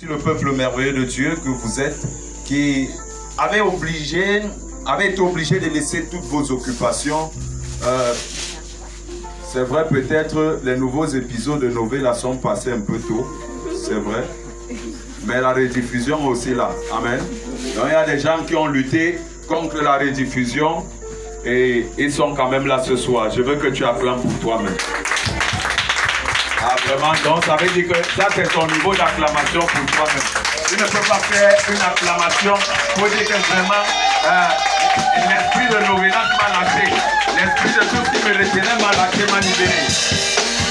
Le peuple merveilleux de Dieu que vous êtes, qui avait été obligé de laisser toutes vos occupations. C'est vrai, peut-être les nouveaux épisodes de Novella sont passés un peu tôt, c'est vrai, mais la rediffusion est aussi là. Amen. Donc il y a des gens qui ont lutté contre la rediffusion et ils sont quand même là ce soir. Je veux que tu acclames pour toi-même. Ah, vraiment, donc ça veut dire que ça c'est ton niveau d'acclamation pour toi-même. Tu ne peux pas faire une acclamation pour dire que vraiment l'esprit de Novella m'a lâché. L'esprit de tout ce qui me retenait m'a lâché, m'a libéré.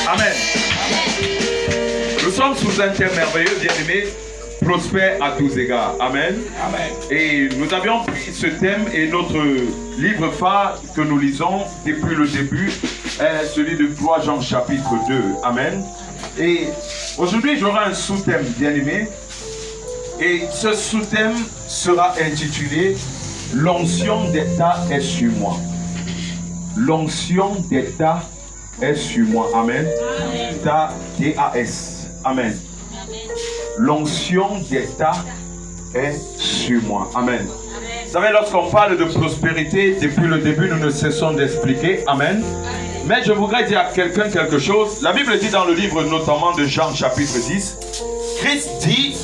Amen. Nous sommes sous un thème merveilleux, bien-aimés, prospère à tous égards. Amen. Amen. Et nous avions pris ce thème et notre livre phare que nous lisons depuis le début est celui de 3 Jean chapitre 2. Amen. Et aujourd'hui, j'aurai un sous-thème, bien-aimé. Et ce sous-thème sera intitulé « L'onction d'État est sur moi ». L'onction d'État est sur moi. Amen. T-A-S. Amen. L'onction d'État est sur moi. Amen. Vous savez, lorsqu'on parle de prospérité, depuis le début, nous ne cessons d'expliquer. Amen. Mais je voudrais dire à quelqu'un quelque chose. La Bible dit dans le livre notamment de Jean chapitre 10, Christ dit,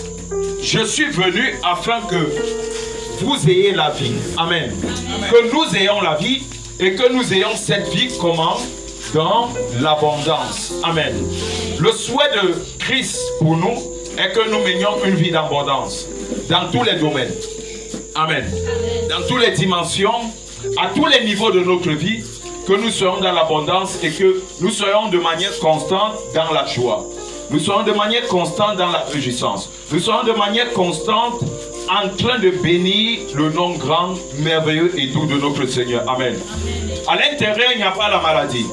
je suis venu afin que vous ayez la vie. Amen. Que nous ayons la vie et que nous ayons cette vie comment? Dans l'abondance. Amen. Le souhait de Christ pour nous est que nous menions une vie d'abondance dans tous les domaines. Amen. Dans toutes les dimensions, à tous les niveaux de notre vie, que nous soyons dans l'abondance et que nous soyons de manière constante dans la joie. Nous soyons de manière constante dans la réjouissance. Nous soyons de manière constante en train de bénir le nom grand, merveilleux et doux de notre Seigneur. Amen. À l'intérieur, il n'y a pas la maladie.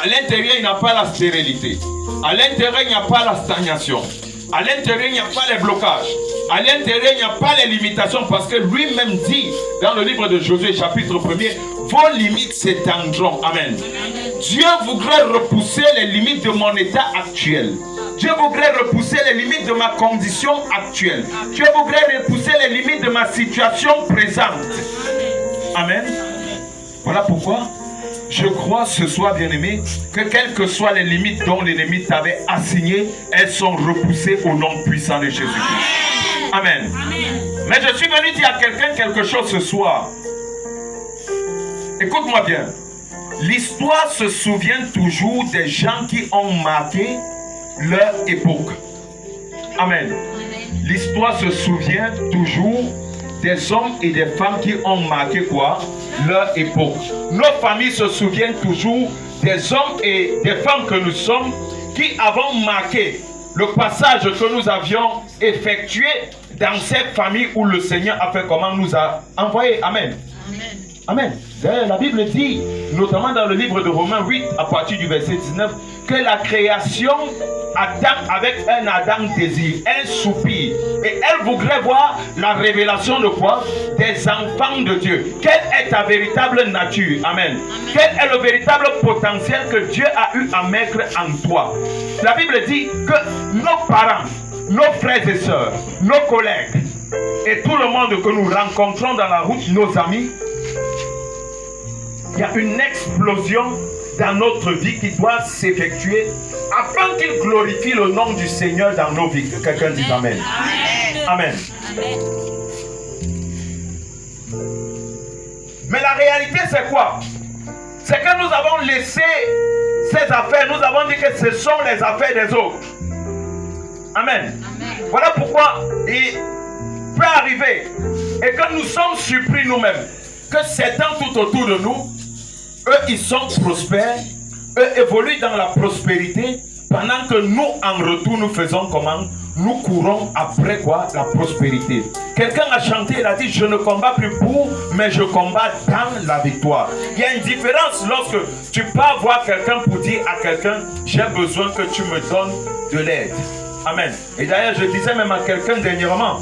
À l'intérieur, il n'y a pas la stérilité. À l'intérieur, il n'y a pas la stagnation. À l'intérieur, il n'y a pas les blocages. À l'intérieur, il n'y a pas les limitations parce que lui-même dit dans le livre de Josué, chapitre 1er, vos limites s'étendront. Amen. Dieu voudrait repousser les limites de mon état actuel. Dieu voudrait repousser les limites de ma condition actuelle. Dieu voudrait repousser les limites de ma situation présente. Amen. Voilà pourquoi je crois ce soir, bien-aimé, que quelles que soient les limites dont l'ennemi t'avait assignées, elles sont repoussées au nom puissant de Jésus-Christ. Amen. Mais je suis venu dire à quelqu'un quelque chose ce soir. Écoute-moi bien. L'histoire se souvient toujours des gens qui ont marqué leur époque. Amen. L'histoire se souvient toujours des hommes et des femmes qui ont marqué quoi? Leur époque. Nos familles se souviennent toujours des hommes et des femmes que nous sommes qui avons marqué le passage que nous avions effectué dans cette famille où le Seigneur a fait comment nous a envoyés. Amen. Amen. D'ailleurs, la Bible dit, notamment dans le livre de Romains 8, à partir du verset 19, que la création attend avec un ardent désir, un soupir. Et elle voudrait voir la révélation de quoi? Des enfants de Dieu. Quelle est ta véritable nature? Amen. Quel est le véritable potentiel que Dieu a eu à mettre en toi? La Bible dit que nos parents, nos frères et sœurs, nos collègues et tout le monde que nous rencontrons dans la route, nos amis, il y a une explosion dans notre vie qui doit s'effectuer afin qu'il glorifie le nom du Seigneur dans nos vies. Quelqu'un dit Amen. Amen. Amen. Mais la réalité c'est quoi? C'est que nous avons laissé ces affaires, nous avons dit que ce sont les affaires des autres. Amen. Amen. Voilà pourquoi il peut arriver et que nous sommes surpris nous-mêmes que certains tout autour de nous, eux ils sont prospères, eux évoluent dans la prospérité, pendant que nous en retour nous faisons comment? Nous courons après quoi? La prospérité. Quelqu'un a chanté, il a dit je ne combats plus pour, mais je combats dans la victoire. Il y a une différence lorsque tu pars voir quelqu'un pour dire à quelqu'un j'ai besoin que tu me donnes de l'aide. Amen. Et d'ailleurs je disais même à quelqu'un dernièrement,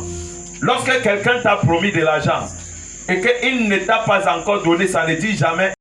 lorsque quelqu'un t'a promis de l'argent et qu'il ne t'a pas encore donné, ça ne dit jamais